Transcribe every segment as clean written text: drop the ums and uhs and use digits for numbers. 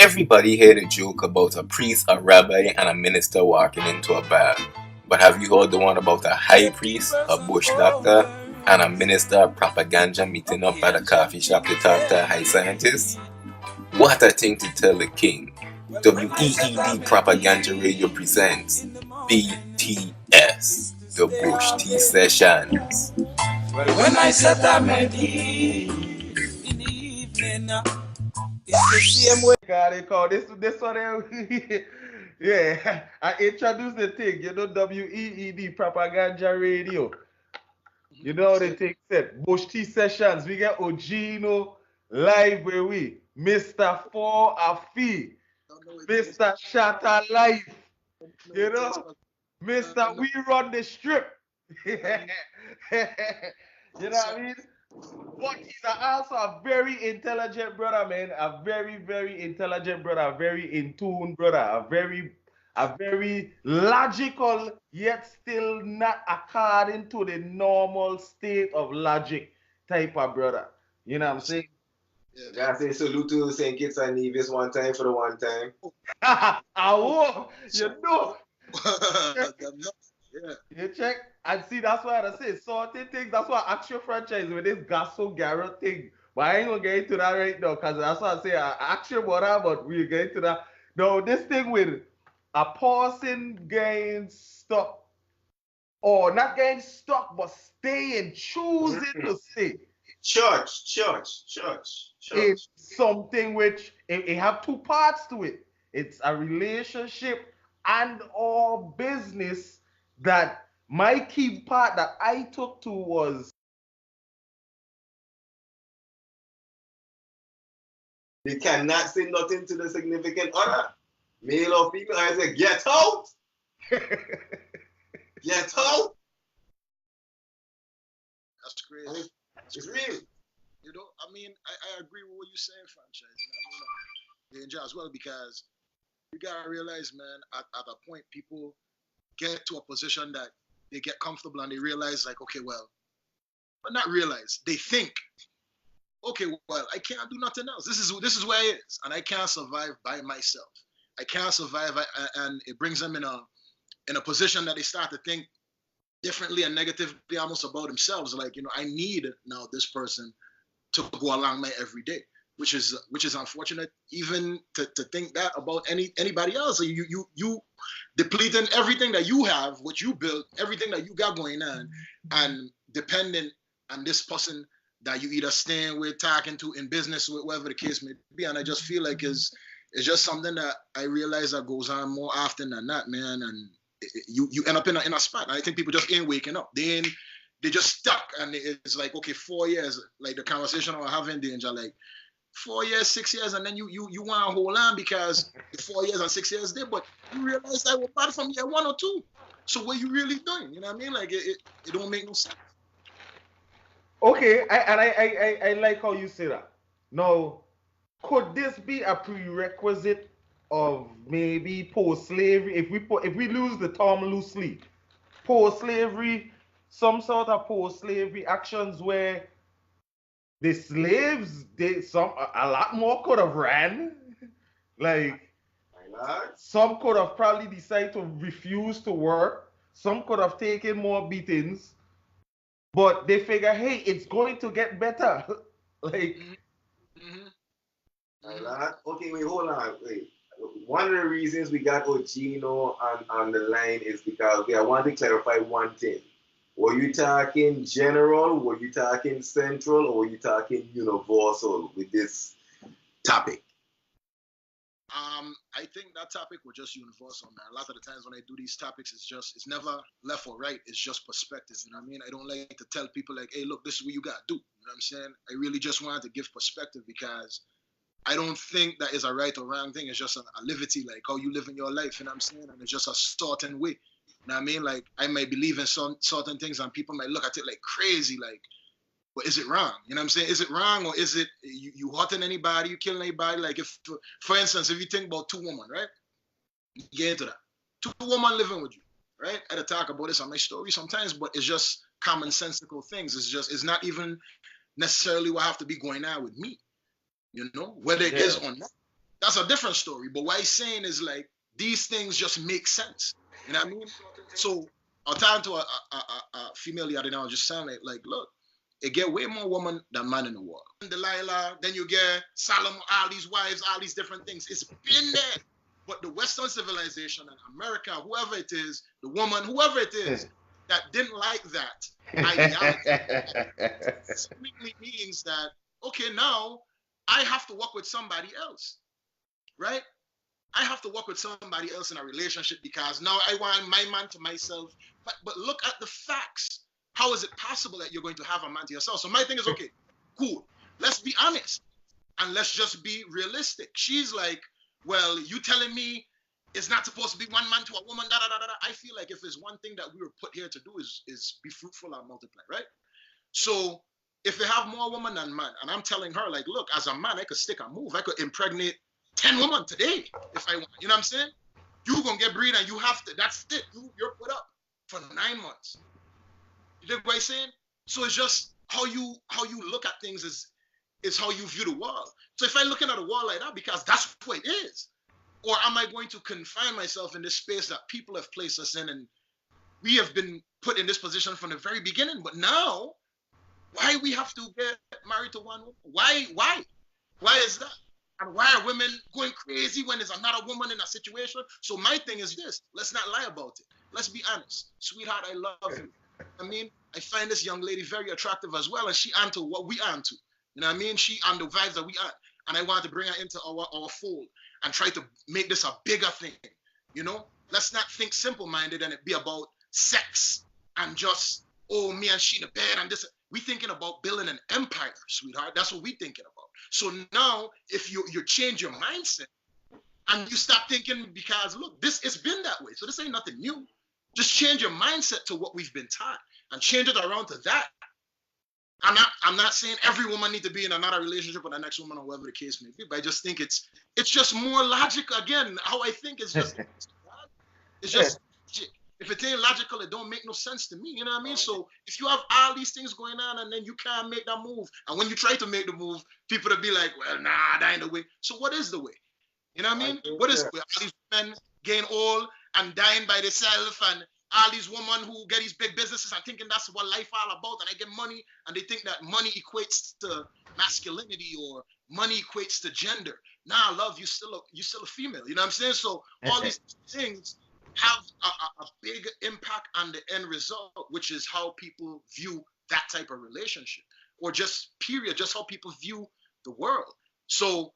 Everybody heard a joke about a priest, a rabbi, and a minister walking into a bar. But have you heard the one about a high priest, a bush doctor, and a minister of propaganda meeting up at a coffee shop to talk to a high scientist? What a thing to tell the king. WEED Propaganda Radio presents BTS, the Bush Tea Sessions. When I said I met him in the evening, it's the same way. God, they call this one. Yeah, I introduced the thing, WEED Propaganda Radio. You know the thing said, Bush Tea Sessions. We get Ogino live where we, Mr. For a Fee, Mr. Shatter Life, you know, Mr. We Run the Strip. You know what I mean? But he's also a very intelligent brother, man. A very, very intelligent brother, a very in tune brother, a very logical, yet still not according to the normal state of logic type of brother. You know what I'm saying? Yeah, I say salute to St. Kitts and Nevis one time for the one time. I will, you know. Yeah. You check and see, that's why I say sorted things. That's why action franchise with this Gasso Garrett thing. But I ain't gonna get into that right now because that's why I say action whatever, but we'll get into that. No, this thing with a person getting stuck, or not getting stuck, but staying, choosing to stay. Church. It's something which it have two parts to it. It's a relationship and or business that my key part that I took to was you cannot say nothing to the significant other, male or female. I say, get out! Get out! That's crazy. It's real. You know, I mean, I agree with what you're saying, franchise. You know, danger as well, because you gotta realize, man, at a point, people get to a position that they get comfortable and they realize, like, okay, well, but not realize, they think, okay, well, I can't do nothing else. This is where it is, and I can't survive by myself. I can't survive, and it brings them in a position that they start to think differently and negatively almost about themselves. Like, you know, I need now this person to go along my everyday, which is unfortunate even to think that about anybody else. You depleting everything that you have, what you built, everything that you got going on, and dependent on this person that you either staying with, talking to, in business with, whatever the case may be. And I just feel like it's just something that I realize that goes on more often than not, man. And you end up in a spot. And I think people just ain't waking up. They just stuck, and it's like, okay, 4 years, like the conversation I was having, danger, like 4 years, 6 years, and then you want to hold on because the 4 years and 6 years did, but you realize that we're bad from year 1 or 2. So what you really doing? You know what I mean? Like it don't make no sense. okay. I like how you say that. Now, could this be a prerequisite of maybe post-slavery? If we lose the term loosely, post-slavery, some sort of post-slavery actions where the slaves, a lot more could have ran. Like some could have probably decided to refuse to work. Some could have taken more beatings, but they figure, hey, it's going to get better. Like, Okay, wait, hold on. Wait. One of the reasons we got Ogino on the line is because I want to clarify one thing. Were you talking general, were you talking central, or were you talking universal with this topic? I think that topic was just universal, man. A lot of the times when I do these topics, it's never left or right. It's just perspective. You know what I mean? I don't like to tell people like, hey, look, this is what you got to do. You know what I'm saying? I really just wanted to give perspective because I don't think that is a right or wrong thing. It's just a liberty, like how you live in your life. You know what I'm saying? And it's just a certain way. You know what I mean? Like, I might believe in some certain things and people might look at it like crazy, like, but is it wrong? You know what I'm saying? Is it wrong, or is it you hurting anybody, you killing anybody? Like, if, for instance, if you think about two women, right? You get into that. Two women living with you, right? I had to talk about this on my story sometimes, but it's just commonsensical things. It's not even necessarily what have to be going on with me, you know, whether it is or not. that's a different story. But what he's saying is like these things just make sense. You know what I mean? So I was talking to a female the other day. I was just saying like, look, it get way more women than man in the world. Delilah, then you get Solomon, all these wives, all these different things. It's been there. But the Western civilization and America, whoever it is, the woman, whoever it is, that didn't like that ideology, simply means that, okay, now I have to work with somebody else, right? I have to work with somebody else in a relationship because now I want my man to myself. But look at the facts. How is it possible that you're going to have a man to yourself? So my thing is, okay, cool. Let's be honest and let's just be realistic. She's like, well, you telling me it's not supposed to be one man to a woman, da da da da. I feel like if there's one thing that we were put here to do is be fruitful and multiply, right? So if we have more women than man, and I'm telling her, like, look, as a man, I could stick a move. I could impregnate 10 women today if I want. You know what I'm saying? You're going to get breed and you have to. That's it. You're put up for 9 months. You dig what I'm saying? So it's just how you look at things is how you view the world. So if I'm looking at the world like that, because that's what it is, or am I going to confine myself in this space that people have placed us in and we have been put in this position from the very beginning? But now, why we have to get married to one woman? Why? Why is that? And why are women going crazy when there's another woman in a situation? So my thing is this, let's not lie about it. Let's be honest. Sweetheart, I love you. I mean, I find this young lady very attractive as well, and she onto what we onto. You know what I mean? She on the vibes that we on. And I want to bring her into our fold and try to make this a bigger thing. You know? Let's not think simple-minded and it be about sex and just, oh, me and she in the bed and this. We thinking about building an empire, sweetheart. That's what we thinking about. So now, if you change your mindset and you stop thinking, because look, it's been that way. So this ain't nothing new. Just change your mindset to what we've been taught and change it around to that. I'm not saying every woman need to be in another relationship with the next woman or whatever the case may be, but I just think it's just more logical. Again, how I think is just it's just if it ain't logical, it don't make no sense to me. You know what I mean? So if you have all these things going on and then you can't make that move, and when you try to make the move, people will be like, well, nah, that ain't the way. So what is the way? You know what I mean? What is the way? All these men getting old and dying by themselves, and all these women who get these big businesses and thinking that's what life all about, and they get money and they think that money equates to masculinity or money equates to gender. Nah, love, you still a female. You know what I'm saying? So all these things have a big impact on the end result, which is how people view that type of relationship, or just period, just how people view the world. So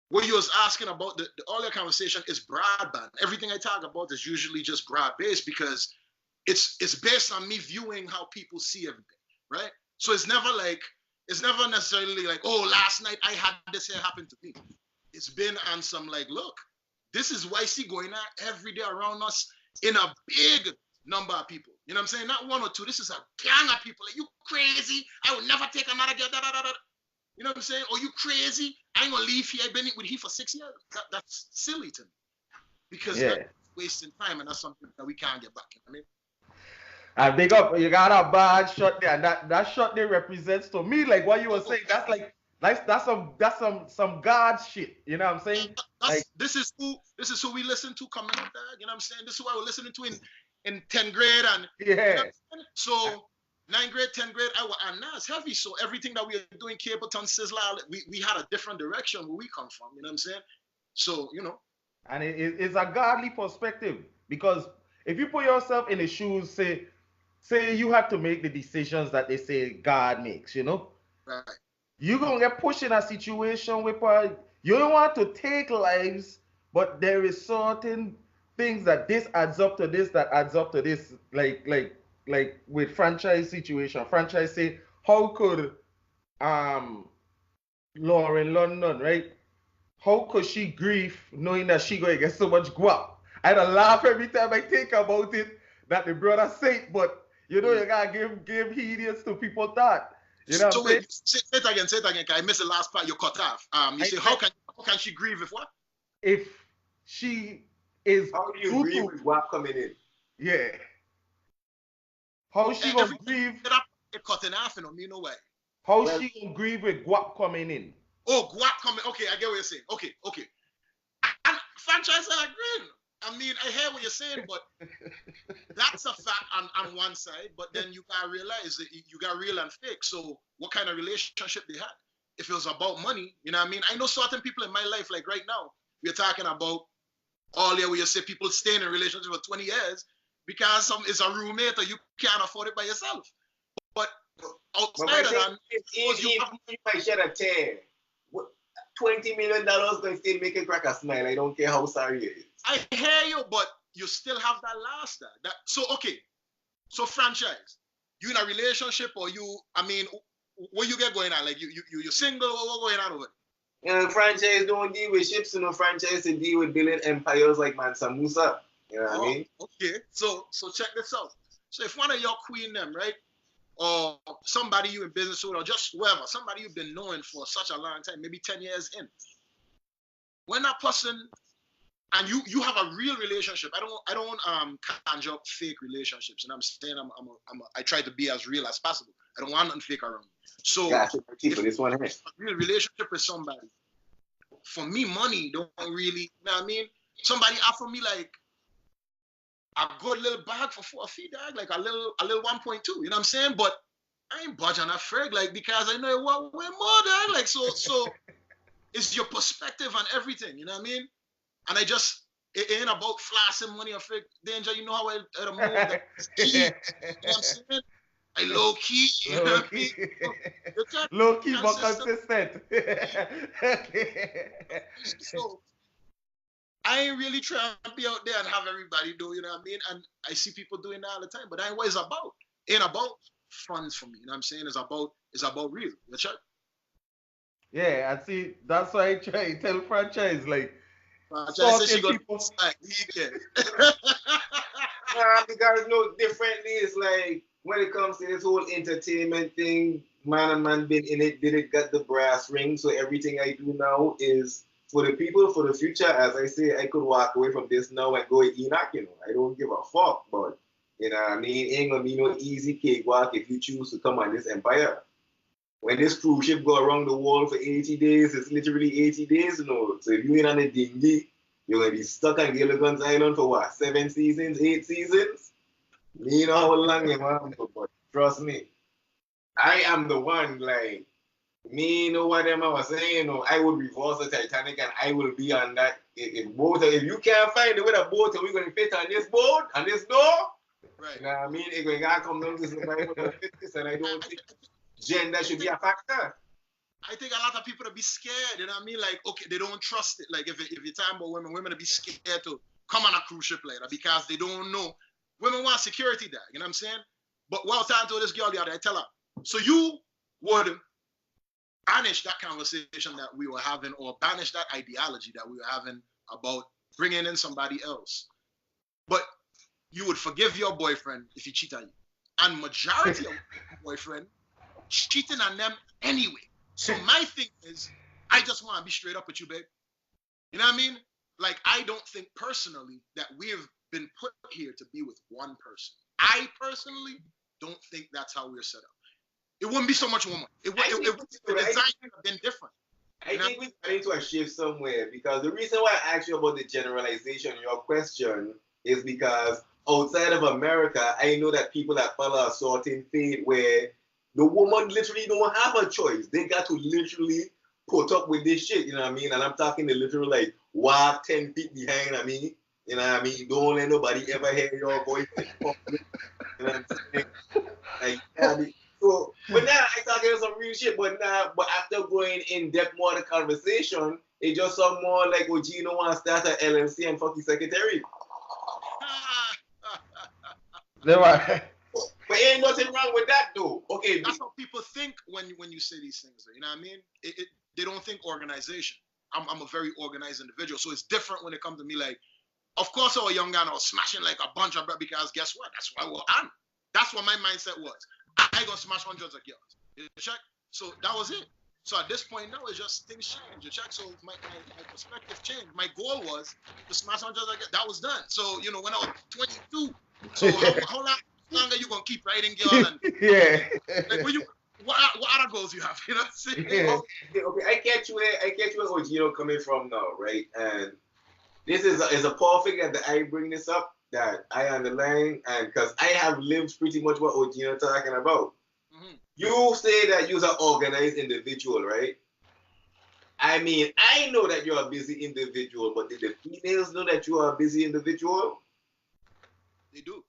what you was asking about, the earlier conversation is broadband. Everything I talk about is usually just broad-based because it's based on me viewing how people see everything, right? So it's never necessarily like, oh, last night I had this here happen to me. It's been on some like, look, this is what I see going on every day around us in a big number of people. You know what I'm saying? Not one or two. This is a gang of people. Like, you crazy? I would never take another girl. Da, da, da, da. You know what I'm saying? Or you crazy? I ain't gonna leave here. I've been with he for 6 years. That's silly to me. Because that's wasting time, and that's something that we can't get back. You know what I mean? Big up, you got a bad shot there, and that shot there represents to me like what you were saying. That's some God shit. You know what I'm saying? This is who we listen to coming up there. You know what I'm saying? This is what we're listening to in 10th grade and you know so 9th grade, 10th grade, and now it's heavy. So everything that we are doing, Capleton, Sizzler, we had a different direction where we come from. You know what I'm saying? So you know, and it's a godly perspective, because if you put yourself in the shoes, say you have to make the decisions that they say God makes, you know, right? You're gonna get pushed in a situation where you don't want to take lives, but there is certain things that this adds up to this, that adds up to this, like with franchise situation. Franchise say, how could Lauren London, right? How could she grieve knowing that she gonna get so much guap? I don't laugh every time I think about it that the brother said, but you know, you gotta give heedance to people thought. You know so what I'm wait, say it again, cause I missed the last part. You cut off. You say how can she grieve if what? If she is how do you grieve with what coming in? Yeah. How she gonna grieve? It cut in half, you know, me no way. How she gonna grieve with guap coming in? Oh, guap coming. Okay, I get what you're saying. Okay. And franchise, I agree. I mean, I hear what you're saying, but that's a fact on one side. But then you gotta realize that you got real and fake. So what kind of relationship they had? If it was about money, you know what I mean? I know certain people in my life, like right now, we're talking about all year where you say people stay in a relationship for 20 years because it's a roommate or you can't afford it by yourself. But outside of that, you might shed a tear. $20 million going to still make a cracker smile. I don't care how sorry it is. I hear you, but you still have that last that. So okay, so franchise, you in a relationship or you? I mean, what you get going on? Like you're single? What going on over there? You know, franchise don't deal with ships. You know, franchise to deal with building empires like Mansa Musa. You know what I mean? Okay, so check this out. So if one of your queen them, right, or somebody you in business with, or just whoever, somebody you've been knowing for such a long time, maybe 10 years in, when that person and you have a real relationship, I don't conjure up fake relationships, and I'm saying I try to be as real as possible. I don't want nothing fake around me. So if this one here. A real relationship with somebody, for me, money don't really, you know what I mean? Somebody offer me like a good little bag for 4 feet, dog, like a little 1.2, you know what I'm saying? But I ain't budging that frig, like, because I know what way more, dog. Like, so it's your perspective on everything, you know what I mean? And it ain't about flashing money or frig danger, you know how I move that key, you know what I'm saying? I low key, you know what I mean? Low key, but consistent. So I ain't really trying to be out there and have everybody do, you know what I mean? And I see people doing that all the time, but that ain't what it's about. It ain't about funds for me, you know what I'm saying? It's about real. You check? Yeah, I see. That's why I try to tell franchise, like, franchise she got people. Because no, differently, it's like when it comes to this whole entertainment thing, man and man been in it, did it got the brass ring. So everything I do now is for the people, for the future. As I say, I could walk away from this now and go Enoch, you know. I don't give a fuck, but you know what I mean? It ain't gonna be no easy cakewalk if you choose to come on this empire. When this cruise ship go around the world for 80 days, it's literally 80 days, you know. So if you ain't on a dinghy, you're gonna be stuck on Gilligan's Island for what, 7 seasons, 8 seasons? You know how long you want, but trust me, I am the one, like, me know what them I was saying, you know, I would reverse the Titanic and I will be on that boat. If you can't find it with a boat, we're going to fit on this boat, on this door. Right. You know what I mean? It's going to come down to survival and fit this, and I don't think gender should be a factor. I think a lot of people to be scared, you know what I mean? Like, okay, they don't trust it. Like, if you're talking about women to be scared to come on a cruise ship later because they don't know. Women want security there, you know what I'm saying? But while talking to this girl the other day, I tell her, so you would banish that conversation that we were having, or banish that ideology that we were having about bringing in somebody else. But you would forgive your boyfriend if he cheat on you. And majority of boyfriend cheating on them anyway. So my thing is, I just want to be straight up with you, babe. You know what I mean? Like, I don't think personally that we have been put here to be with one person. I personally don't think that's how we're set up. It wouldn't be so much woman. The design would have been different. I think we got into a shift somewhere, because the reason why I asked you about the generalization, your question, is because outside of America, I know that people that follow a certain faith where the woman literally don't have a choice. They got to literally put up with this shit, you know what I mean? And I'm talking the literal, like, walk 10 feet behind of me, you know what I mean? Don't let nobody ever hear your voice. You know what I'm saying? Like, I mean, so, but now I talking some real shit, but after going in depth more in the conversation, it just sound more like, oh, Gino want to start an LLC and fuck his secretary. But ain't nothing wrong with that, though. Okay. That's how people think when you say these things. You know what I mean? They don't think organization. I'm a very organized individual, so it's different when it comes to me. Like, of course, I was young and I was smashing like a bunch of, because guess what? That's why we're on. That's what my mindset was. I gonna smash hundreds of girls. You check? So that was it. So at this point now, it's just things change. You check? So my perspective changed. My goal was to smash hundreds of girls. That was done. So, you know, when I was 22, so how long are you gonna keep writing girl? And, yeah. like, when you what other goals you have? You know what I'm saying? Okay. I get you where Ogino coming from now, right? And this is a perfect that I bring this up that I underline, and because I have lived pretty much what Ogino talking about. Mm-hmm. You say that you're an organized individual, right? I mean, I know that you're a busy individual, but did the females know that you are a busy individual? They do.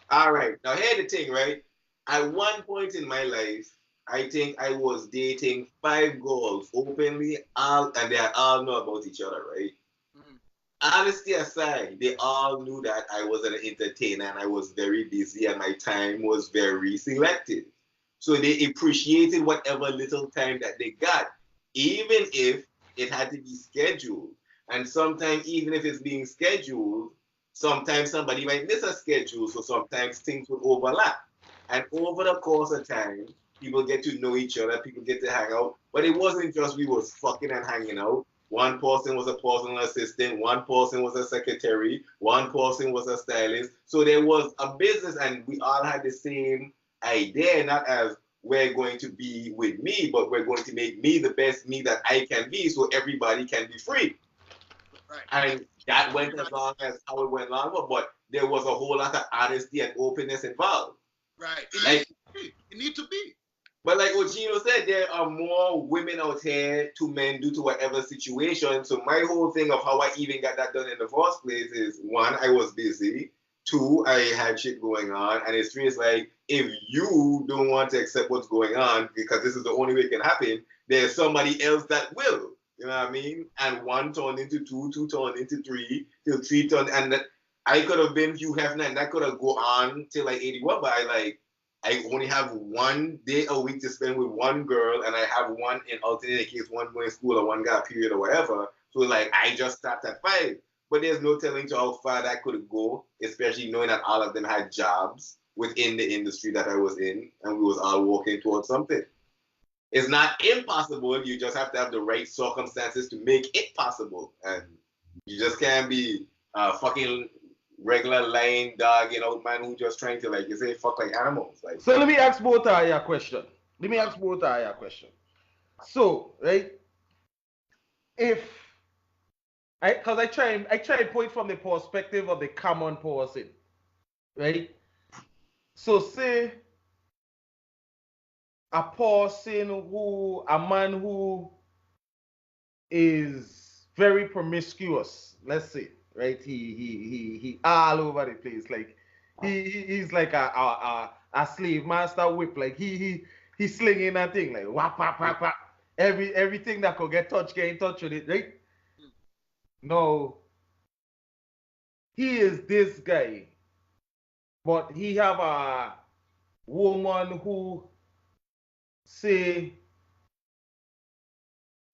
All right. Now, here's the thing, right? At one point in my life, I think I was dating 5 girls openly, and they all know about each other, right? Mm-hmm. Honesty aside, they all knew that I was an entertainer and I was very busy and my time was very selective. So they appreciated whatever little time that they got, even if it had to be scheduled. And sometimes, even if it's being scheduled, sometimes somebody might miss a schedule, so sometimes things would overlap. And over the course of time, people get to know each other, people get to hang out. But it wasn't just we was fucking and hanging out. One person was a personal assistant, one person was a secretary, one person was a stylist. So there was a business, and we all had the same idea, not as we're going to be with me, but we're going to make me the best me that I can be so everybody can be free. Right. And that went as long as how it went longer, but there was a whole lot of honesty and openness involved. Right. Like, It need to be. but like Ogino said, there are more women out here to men due to whatever situation. So my whole thing of how I even got that done in the first place is, 1, I was busy. 2, I had shit going on. And it's 3, it's like, if you don't want to accept what's going on, because this is the only way it can happen, there's somebody else that will. You know what I mean? And 1 turned into 2, 2 turned into 3, till 3 turned, and that I could have been Hugh Hefner, and that could have go on till like 81, but I only have 1 day a week to spend with 1 girl, and I have 1 in alternate case, 1 going to school or 1 got a period or whatever. So like I just stopped at 5. But there's no telling to how far that could go, especially knowing that all of them had jobs within the industry that I was in, and we was all working towards something. It's not impossible, you just have to have the right circumstances to make it possible. And you just can't be fucking regular lying dog, man who just trying to, like you say, fuck like animals. Like, So let me ask both of you a question. So, right, because I try and point from the perspective of the common person, right? So say a man who is very promiscuous, let's say, right? He all over the place, like he's like a slave master whip, like he slinging that thing like whap whap whap whap. Everything that could get in touch with it, right? No, he is this guy, but he have a woman who say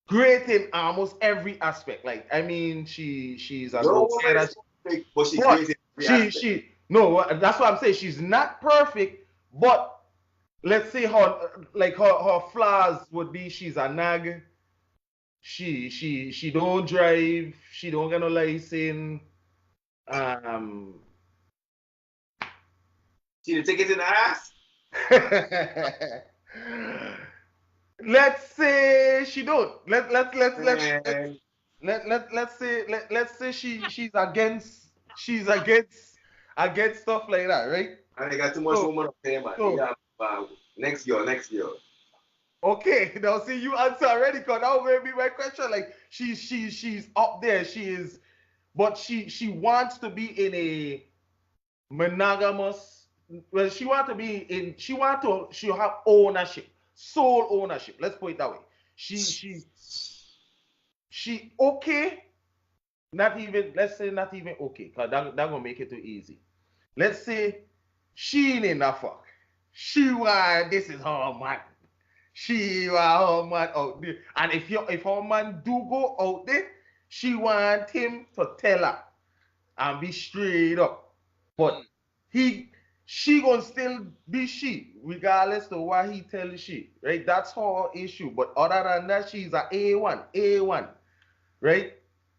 great in almost every aspect. Like, I mean, she's a no go-getter. woman is perfect, but she's great in every aspect. No, that's what I'm saying. She's not perfect, but let's say her flaws would be she's a nag. She don't drive. She don't get no license. See the ticket in the ass? Let's say she don't. Let's say she's against stuff like that, right? And I got too much woman up there, man. Next year. Okay, now see you answer already, because that will be my question. Like she's up there, but she wants to be in a monogamous. Well, she'll have ownership, sole ownership. Let's put it that way. She okay. Let's say not even okay, because that gonna make it too easy. Let's say she ain't enough fuck. This is her man. She want her man out there. And if her man do go out there, she want him to tell her and be straight up. But she gonna still be she, regardless of what he tells she, right? That's her issue. But other than that, she's a A1, right?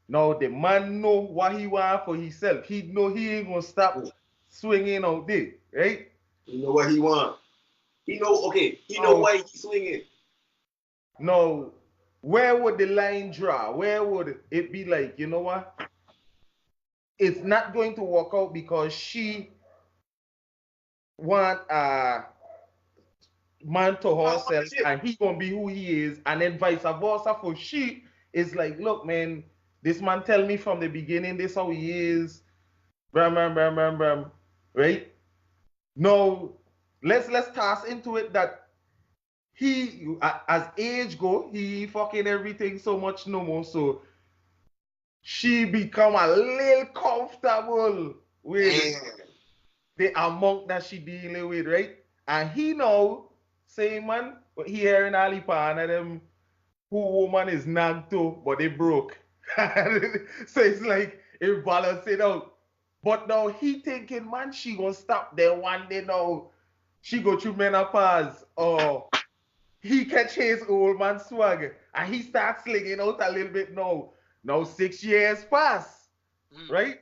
Now the man know what he want for himself. He know he ain't gonna stop swinging out there, right? You know what he want. He know, okay, he know why he's swinging. No, where would the line draw? Where would it be like, you know what? It's not going to work out because she want a man to herself and he gonna be who he is, and then vice versa for she is like, look, man, this man tell me from the beginning this how he is, bam, bam, bam, bam, bam, right? No, let's toss into it that he, as age go, he fucking everything so much no more, so she become a little comfortable with the amount that she dealing with, right? And he know, same man, but he hearing all the partner them who woman is nag to, but they broke. So it's like it balance it out. But now he thinking, man, she gonna stop there one day now. She go through menopause, or he can chase old man swag, and he starts slinging out a little bit now. Now 6 years pass, right?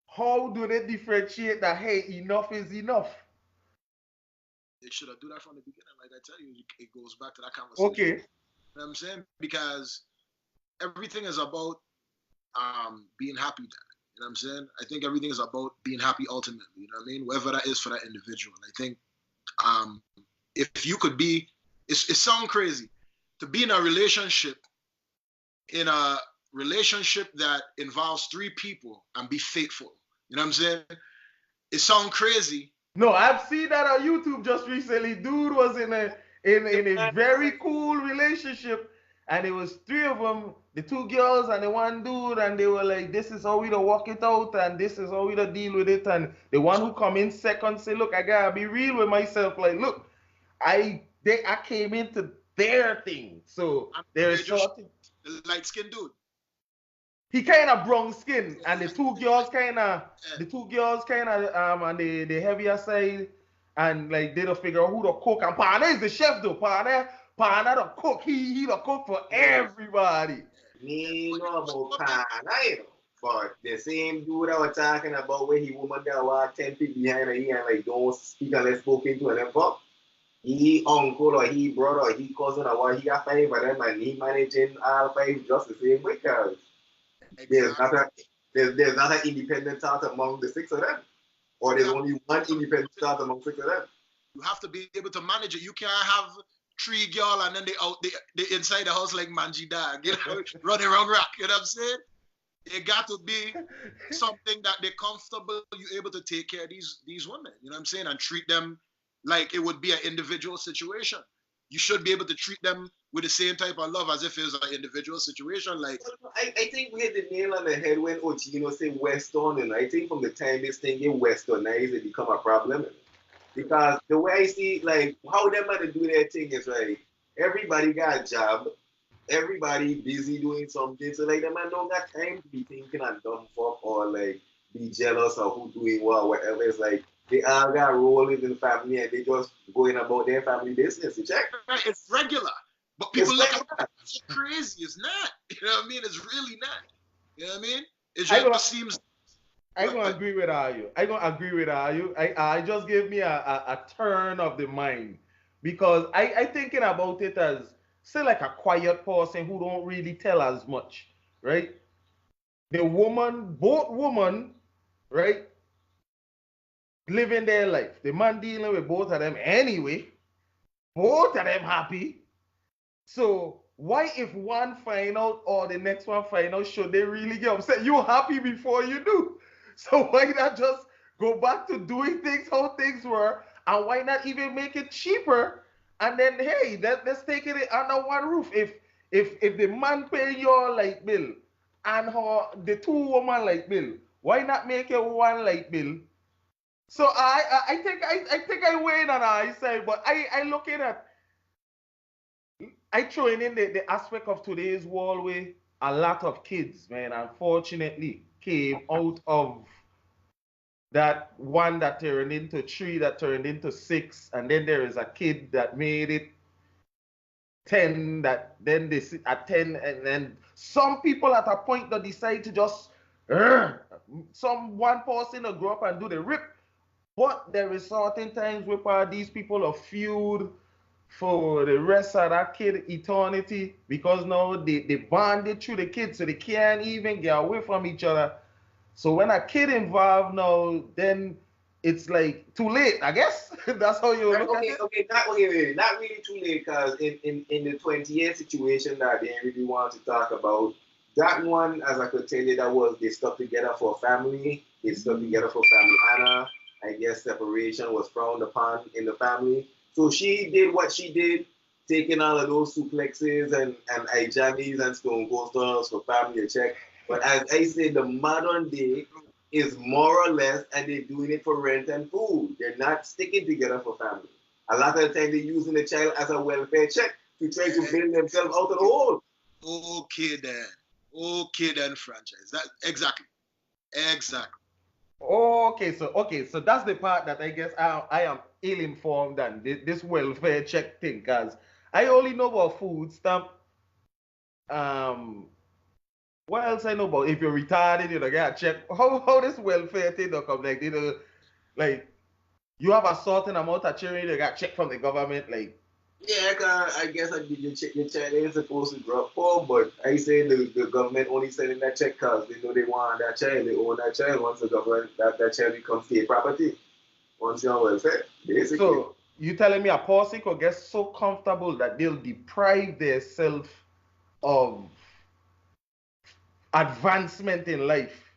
How do they differentiate that, hey, enough is enough? They should have do that from the beginning. Like I tell you, it goes back to that conversation. Okay. You know what I'm saying? Because everything is about being happy. You know what I'm saying? I think everything is about being happy ultimately. You know what I mean? Whatever that is for that individual. I think if you could be, it sounds crazy, to be in a relationship that involves 3 people and be faithful. You know what I'm saying? It sounds crazy. No, I've seen that on YouTube just recently. Dude was in a very cool relationship, and it was 3 of them, the 2 girls and the 1 dude, and they were like, this is how we to work it out, and this is how we to deal with it. And the one who come in second say, look, I gotta be real with myself. Like, look, I came into their thing, so there's something. The light skinned dude. He kind of brown skin, and the 2 girls kind of, and the heavier side, and like they don't figure out who to cook. And Pana is the chef though. Pana the cook. He the cook for everybody. Me know about Pana, you know. But the same dude I was talking about where he woman that walk 10 feet behind and he and like don't speak unless spoken to and then fuck. He uncle or he brother or he cousin or what, he got 5 of them and he managing all 5 just the same way, cause there's not an independent thought among the 6 of them. Or there's only one independent thought among 6 of them. You have to be able to manage it. You can't have 3 girls and then they inside the house like mangy dog, you know, running around rock, you know what I'm saying? It got to be something that they're comfortable, you're able to take care of these women, you know what I'm saying? And treat them like it would be an individual situation. You should be able to treat them with the same type of love as if it was an individual situation. Like I think we hit the nail on the head when Ogino say Western, and I think from the time this thing get westernized, it become a problem. Because the way I see, like, how them man do their thing is like, everybody got a job, everybody busy doing something, so like the man don't got time to be thinking and dumb fuck or like be jealous of who doing what or whatever. It's like they all got roles in the family and they just going about their family business. You check? It's regular. But people look at it, it's crazy. It's not. You know what I mean? It's really not. You know what I mean? It just seems. I'm gonna agree with you. I just gave me a turn of the mind because I thinking about it as say like a quiet person who don't really tell as much, right? Both women, right, living their life. The man dealing with both of them anyway. Both of them happy. So why if one find out or the next one find out, should they really get upset? You're happy before you do. So why not just go back to doing things how things were, and why not even make it cheaper? And then hey, let's take it under one roof. If the man pay your light bill and the 2 woman light bill, why not make it one light bill? So I think I wait on our side, but I looking at. I throw in the aspect of today's world where a lot of kids, man, unfortunately, came out of that one that turned into 3, that turned into 6, and then there is a kid that made it 10, that then they sit at 10, and then some people at a point that decide to just, one person will grow up and do the rip. But there is certain times where these people are feud for the rest of that kid eternity because now they bonded through the kids so they can't even get away from each other. So when a kid involved now, then it's like too late, I guess. That's how you look at it. Not really too late, because in the 20-year situation that they really want to talk about, that one, as I could tell you, that was they stuck together for family. They stuck together for family honor. I guess separation was frowned upon in the family. So she did what she did, taking all of those suplexes and jammies and stone cold stones for family to check. But as I said, the modern day is more or less, and they're doing it for rent and food. They're not sticking together for family. A lot of the time, they're using the child as a welfare check to try to build themselves out of the hole. Okay then, franchise. That exactly. Okay, so that's the part that I guess I am ill-informed on this welfare check thing, because I only know about food stamp. What else I know about? If you're retarded, you know, get check. How this welfare thing don't come like, like you have a certain amount of children you got checked from the government, like. Yeah, I guess your child ain't supposed to drop home, but I say the government only sending that check because they know they want that child, they own that child. Once the government, that child becomes state property. Once you're on welfare, basically. So you telling me a person could get so comfortable that they'll deprive themselves of advancement in life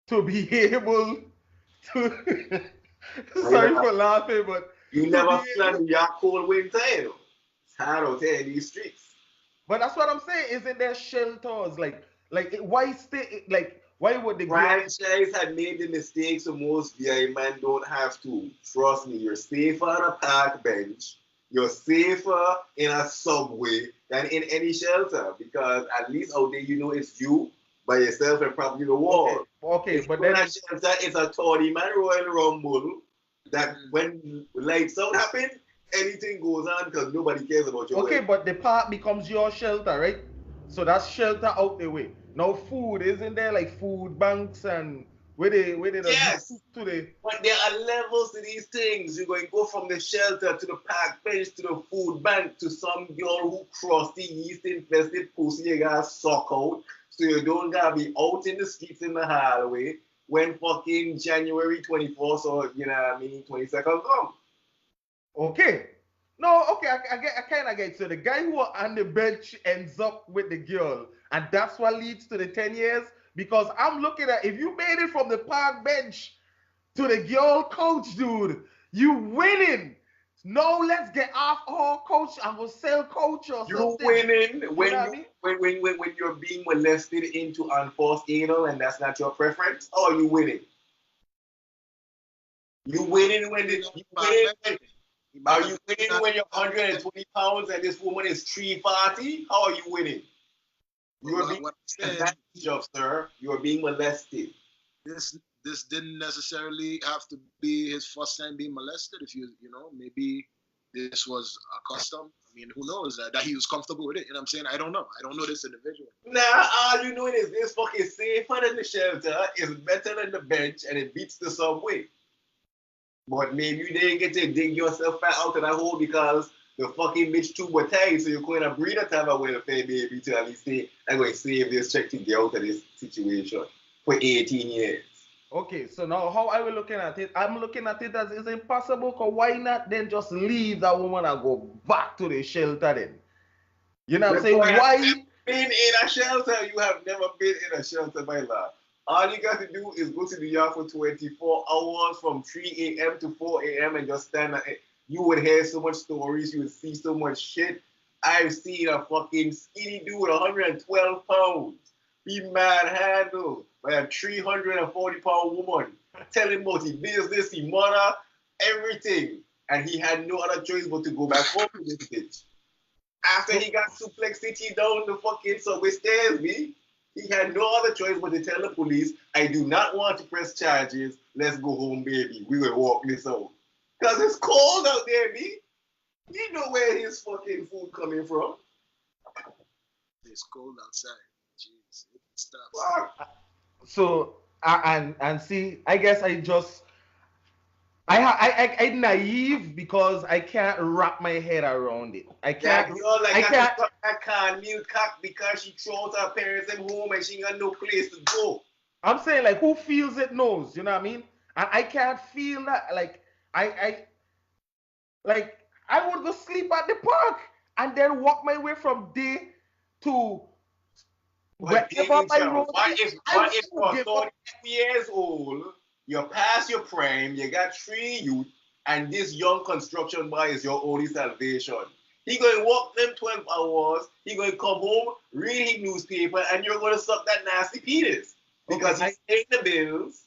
to be able to sorry for laughing, but you never feel your cold winter, you know. It's hard out there in these streets. But that's what I'm saying. Isn't there shelters? Why stay? Like, why would the franchise had made the mistake, so most VI man don't have to. Trust me, you're safer on a park bench. You're safer in a subway than in any shelter, because at least out there you know it's you by yourself and probably the wall. Okay, but then shelter is a 30-man Royal Rumble that when lights out happen, anything goes on because nobody cares about your okay, way. But the park becomes your shelter, right? So that's shelter out the way. Now food, isn't there like food banks and where they yes. to the But there are levels to these things. You're going to go from the shelter to the park bench to the food bank to some girl who crossed the yeast infested pussy you gotta suck out. So you don't gotta be out in the streets in the hallway when fucking January 24th or 22nd come. Okay. No, okay, I kind of get. So the guy who are on the bench ends up with the girl, and that's what leads to the 10 years. Because I'm looking at, if you made it from the park bench to the girl couch, dude, you winning. No, let's get off our couch and go sell couch or you something. Winning when you're being molested into unforced anal and that's not your preference, or you winning? You winning when are you winning when you're 120 pounds and this woman is 340? How are you winning? You are being advantage of, sir. You are being molested. This didn't necessarily have to be his first time being molested. If maybe this was a custom. I mean, who knows that he was comfortable with it? You know what I'm saying? I don't know. I don't know this individual. Nah, all you know is this fucking safer than the shelter, is better than the bench, and it beats the subway. But maybe you didn't get to dig yourself out of that hole because the fucking bitch too was tight, so you're going to breed a time of welfare baby to at least say, I'm going to save this check to get out of this situation for 18 years. Okay, so now how are we looking at it? I'm looking at it as it's impossible, because why not then just leave that woman and go back to the shelter then? You know what I'm saying? Why? Been in a shelter? You have never been in a shelter, my lad. All you got to do is go to the yard for 24 hours from 3 a.m. to 4 a.m. and just stand there. You would hear so much stories. You would see so much shit. I've seen a fucking skinny dude, 112 pounds, be mad handled by a 340-pound woman, telling about his business, his mother, everything. And he had no other choice but to go back home to this bitch. After he got suplex city down the fucking subway stairs, me. He had no other choice but to tell the police, I do not want to press charges. Let's go home, baby. We will walk this out. Because it's cold out there, B. You know where his fucking food coming from. It's cold outside. Jeez, it's tough. So, and see, I guess I naive because I can't wrap my head around it. I That can't. girl like I that can't. to suck that cornmeal cock because she throws her parents in home and she ain't got no place to go. I'm saying like who feels it knows. You know what I mean? And I can't feel that. Like I like I would go sleep at the park and then walk my way from day to But wherever my danger. road What is. if I you're would give up. 32 years old, you're past your prime, you got 3 youth, and this young construction boy is your only salvation? He gonna walk them 12 hours, he gonna come home, read his newspaper, and you're gonna suck that nasty penis. Because Okay, he's paying the bills.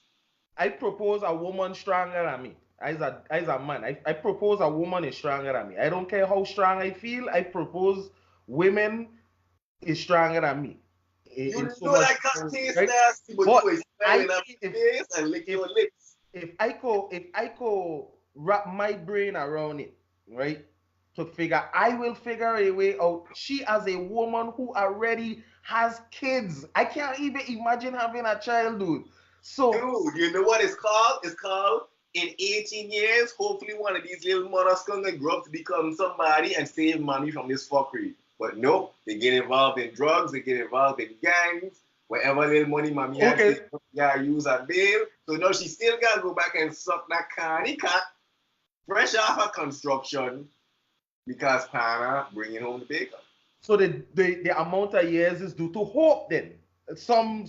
I propose a woman stronger than me. As a man, I propose a woman is stronger than me. I don't care how strong I feel. I propose women is stronger than me. You In so know much, that cock tastes right? nasty, but But you ain't I smelling up think your face and lick if your lips. if I could wrap my brain around it, right, to figure, I will figure a way out. She as a woman who already has kids, I can't even imagine having a child, dude. So Dude, you know what it's called? It's called in 18 years, hopefully one of these little mothers gonna grow up to become somebody and save money from this fuckery. But nope, they get involved in drugs, they get involved in gangs, whatever little money mommy had okay, saved, yeah, use a bail. So now she still gotta go back and suck that candy cat fresh off her construction because Pana bringing home the bacon. so the amount of years is due to hope then. Some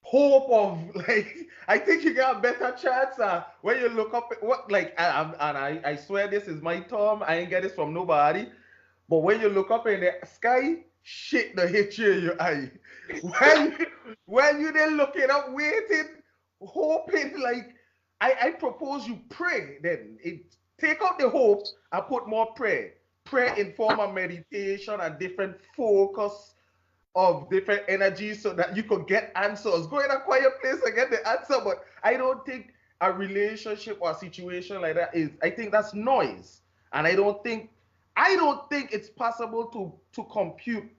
hope of like I think you got a better chance when you look up at what like I swear this is my term. I ain't get this from nobody. But when you look up in the sky, shit the hit you in your eye. When when you then looking up, waiting, hoping, like I propose you pray then. Take out the hope and put more prayer. Prayer in form of meditation and different focus of different energies so that you could get answers. Go in a quiet place and get the answer. But I don't think a relationship or a situation like that is, I think that's noise. And I don't think it's possible to compute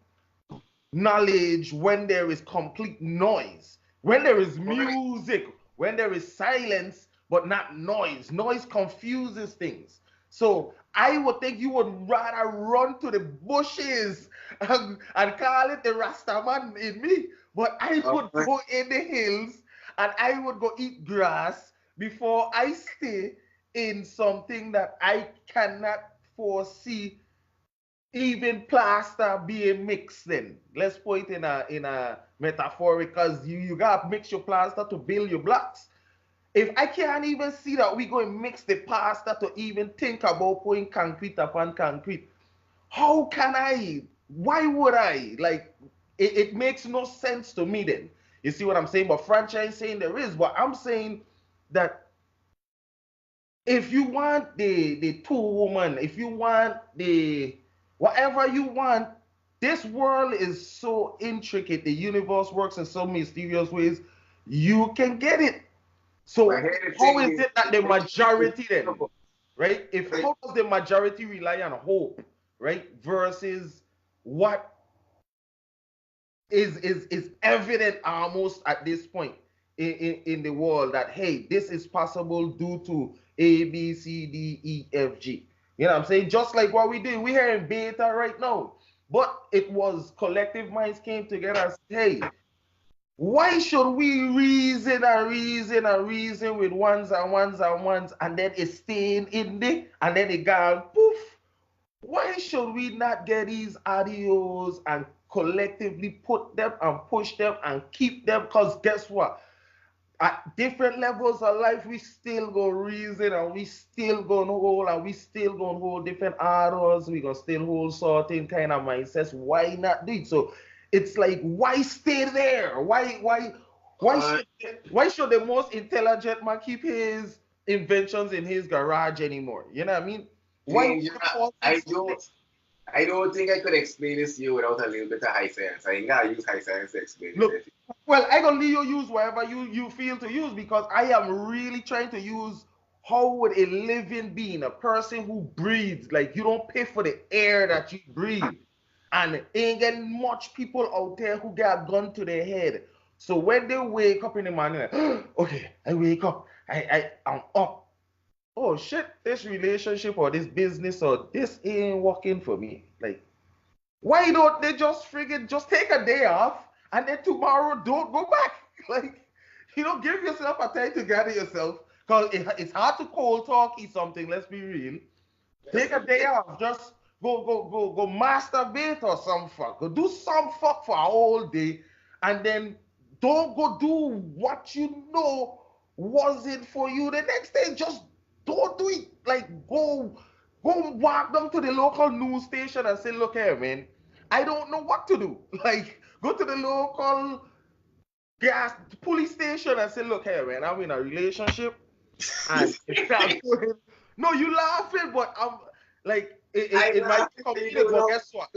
knowledge when there is complete noise. When there is music, when there is silence, but not noise. Noise confuses things. So I would think you would rather run to the bushes and call it the Rastaman in me. But I would go in the hills and I would go eat grass before I stay in something that I cannot foresee even plaster being mixed then. Let's put it in a metaphor because you gotta mix your plaster to build your blocks. If I can't even see that we going to mix the plaster to even think about putting concrete upon concrete, how can I? Why would I? Like it makes no sense to me then. You see what I'm saying? But franchise saying there is, but I'm saying that if you want the two woman, if you want the whatever you want, this world is so intricate. The universe works in so mysterious ways. You can get it. So But here the how thing is is, it that the majority then, right? If how does the majority rely on hope, right, versus what is evident almost at this point in the world that hey, this is possible due to A, B, C, D, E, F, G. You know what I'm saying? Just like what we did, we're here in beta right now. But it was collective minds came together and said, hey, why should we reason and reason and reason with ones and ones and ones and then it's staying in there and then it gone poof? Why should we not get these audios and collectively put them and push them and keep them? Because guess what? At different levels of life, we still go reason and we still gonna hold and we still gonna hold different orders. We gonna still hold certain kind of mindsets. Why not do it? So it's like, why stay there? Why should the most intelligent man keep his inventions in his garage anymore? You know what I mean? Why would Danger, the forces I stay? don't think I could explain this to you without a little bit of high science. I ain't gotta use high science to explain Look, it. well, I gonna let you use whatever you feel to use because I am really trying to use how would a living being, a person who breathes, like you don't pay for the air that you breathe, and ain't getting much people out there who get a gun to their head. So when they wake up in the morning, like, okay, I wake up I'm up. Oh shit, this relationship or this business or this ain't working for me. Like, why don't they just friggin' just take a day off and then tomorrow don't go back? Like, give yourself a time to gather yourself. Because it's hard to cold talk, eat something, let's be real. Take a day off. Just go masturbate or some fuck. Go do some fuck for a whole day. And then don't go do what you know wasn't for you. The next day, just don't do it. Like, go walk down to the local news station and say, look here, man, I don't know what to do. Like, go to the local gas police station and say, look here, man, I'm in a relationship and it's not going. No, you laughing, but I'm like, it might be complicated, but guess what?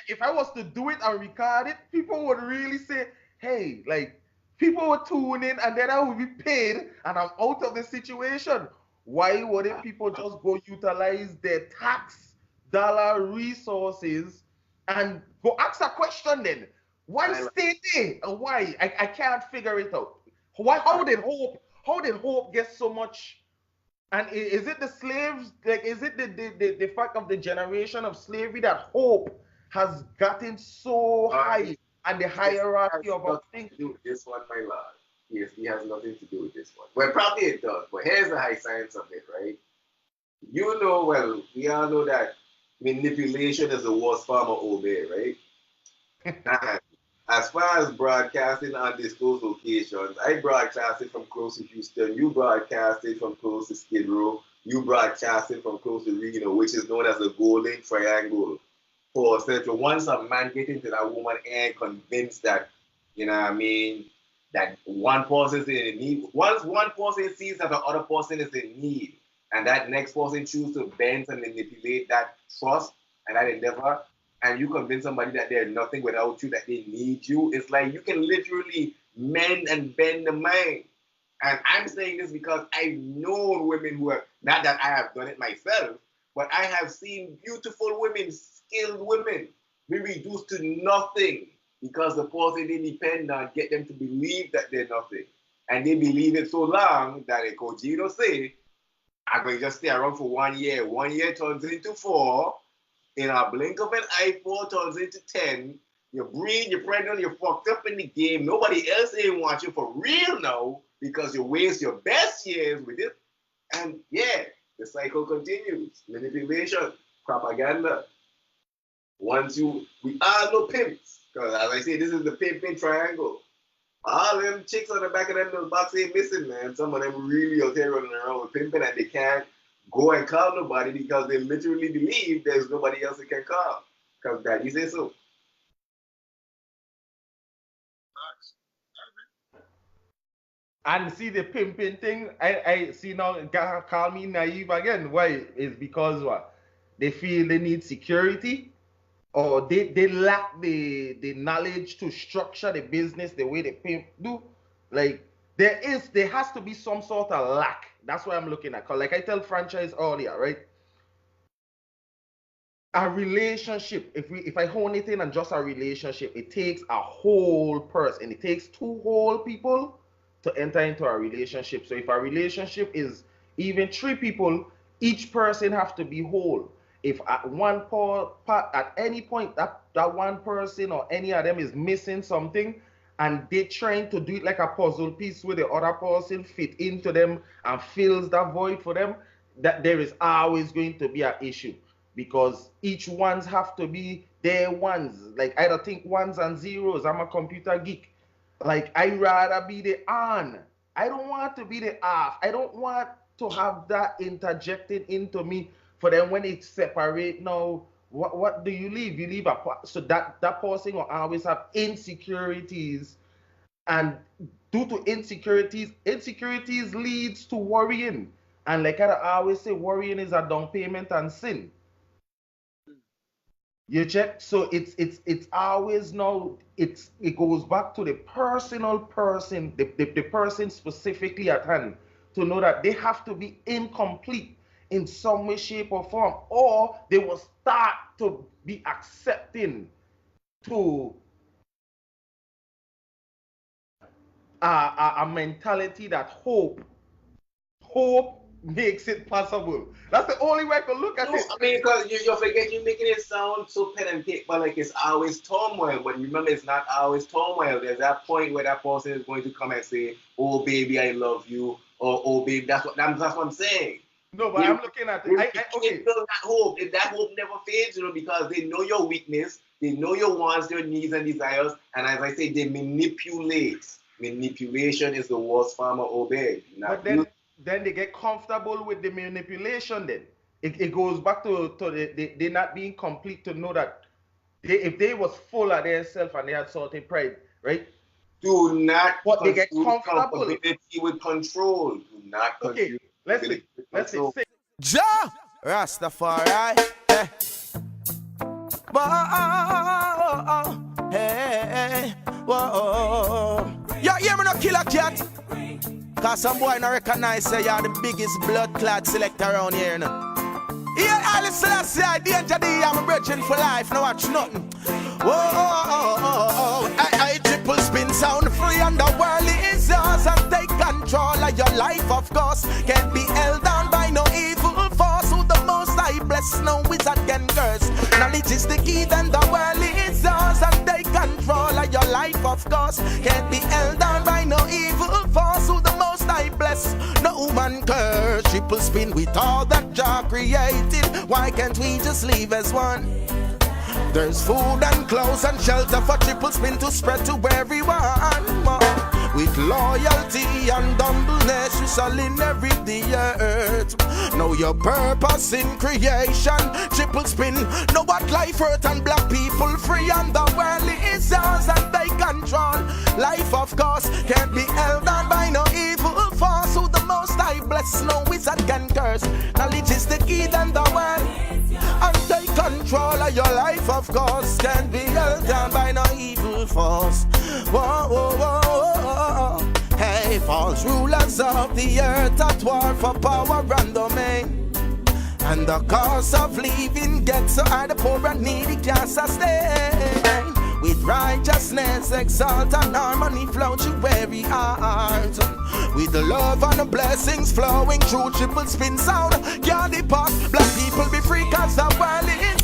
If I was to do it and record it, people would really say, hey, like, people would tune in and then I would be paid and I'm out of the situation. Why wouldn't people just go utilize their tax dollar resources and go ask a question then? Why stay there? And why? I can't figure it out. Why? How did hope get so much? And is it the slaves? Like, is it the fact of the generation of slavery that hope has gotten so high and the hierarchy of things? Do with this one, my lord. Yes, he has nothing to do with this one. Well, probably it does, but here's the high science of it, right? Well, we all know that manipulation is the worst form of obey, right? And as far as broadcasting on undisclosed locations, I broadcasted from close to Houston, you broadcasted from close to Skid Row, you broadcasted from close to Reno, which is known as the Golden Triangle. For Central, once a man gets into that woman and convinced that, that one person is in need, once one person sees that the other person is in need, and that next person chooses to bend and manipulate that trust and that endeavor, and you convince somebody that they're nothing without you, that they need you, it's like you can literally mend and bend the mind. And I'm saying this because I've known women who have, not that I have done it myself, but I have seen beautiful women, skilled women, be reduced to nothing because the person they depend on get them to believe that they're nothing. And they believe it so long that a Cogino say, I'm going to just stay around for 1 year. 1 year turns into 4. In a blink of an eye, 4 turns into 10. You breed, you're pregnant, you're fucked up in the game. Nobody else ain't want you for real now because you waste your best years with it. And yeah, the cycle continues. Manipulation, propaganda. We all know pimps. Because as I say, this is the pimping triangle. All them chicks on the back of them little box ain't missing, man. Some of them really out there running around with pimping and they can't go and call nobody because they literally believe there's nobody else they can call. Because daddy say so. And see the pimping thing, I see now, call me naive again. Why? It's because what? They feel they need security, or they lack the knowledge to structure the business the way the pimp do. Like, there has to be some sort of lack. That's what I'm looking at. Cause like I tell franchise earlier, right? A relationship, if I hone it in on just a relationship, it takes a whole person. It takes 2 whole people to enter into a relationship. So if a relationship is even 3 people, each person have to be whole. If at one part, at any point that one person or any of them is missing something and they're trying to do it like a puzzle piece where the other person fit into them and fills that void for them, that there is always going to be an issue because each ones have to be their ones. Like, I don't think ones and zeros. I'm a computer geek. Like, I rather be the on. I don't want to be the off. I don't want to have that interjected into me. For them, when it's separate now, what do you leave? You leave so that person will always have insecurities, and due to insecurities leads to worrying. And like I always say, worrying is a down payment and sin. You check, so it's always now it goes back to the personal person, the person specifically at hand, to know that they have to be incomplete in some way, shape, or form, or they will start to be accepting to a mentality that hope hope makes it possible. That's the only way I can look at No, it. I mean, because you're forgetting, making it sound so pen and paper, like it's always turmoil. But remember, it's not always turmoil. There's that point where that person is going to come and say, "Oh, baby, I love you," or "Oh, baby," that's what I'm saying. No, but I'm looking at it. Okay. Build that hope. If that hope never fades, because they know your weakness, they know your wants, your needs and desires, and as I say, they manipulate. Manipulation is the worst form of obey. But then they get comfortable with the manipulation. Then it goes back to they not being complete to know that if they was full of themselves and they had certain pride, right? Do not. But they get comfortable with control. Do not. Okay, let's see. Ja Rastafari. Whoa, hey, whoa. You hear me no kill a cat? Cause some boy no recognize say you're the biggest blood clot selector around here, no? Yeah, Alice Selassie, I danger D, I'm a virgin for life, no watch nothing. Whoa, I triple spin sound free and the world is yours and take control of your life, of course. Can't be held down by no evil force. Who the most I bless, no wizard can curse. Knowledge is the key, then the world is yours and take control of your life, of course. Can't be held down by no evil force. Who the most I bless, no man curse. Triple spin with all that Jah created. Why can't we just live as one? There's food and clothes and shelter for triple spin to spread to everyone. With loyalty and humbleness, you shall inherit the earth. Know your purpose in creation. Triple spin, know what life hurt and black people free. And the world is yours and they control. Life, of course, can't be held on by no evil force. Who the most I bless, no wizard can curse. Knowledge is the key, then the world and take control of your life, of course. Can't be held down by no evil force. Whoa, whoa, whoa, whoa. Hey, false rulers of the earth at war for power and domain. And the cost of living gets so high, the poor and needy can't sustain. With righteousness exalt and harmony flow through every heart. With the love and the blessings flowing through triple spin sound. Can't depart, black people be free cause the world is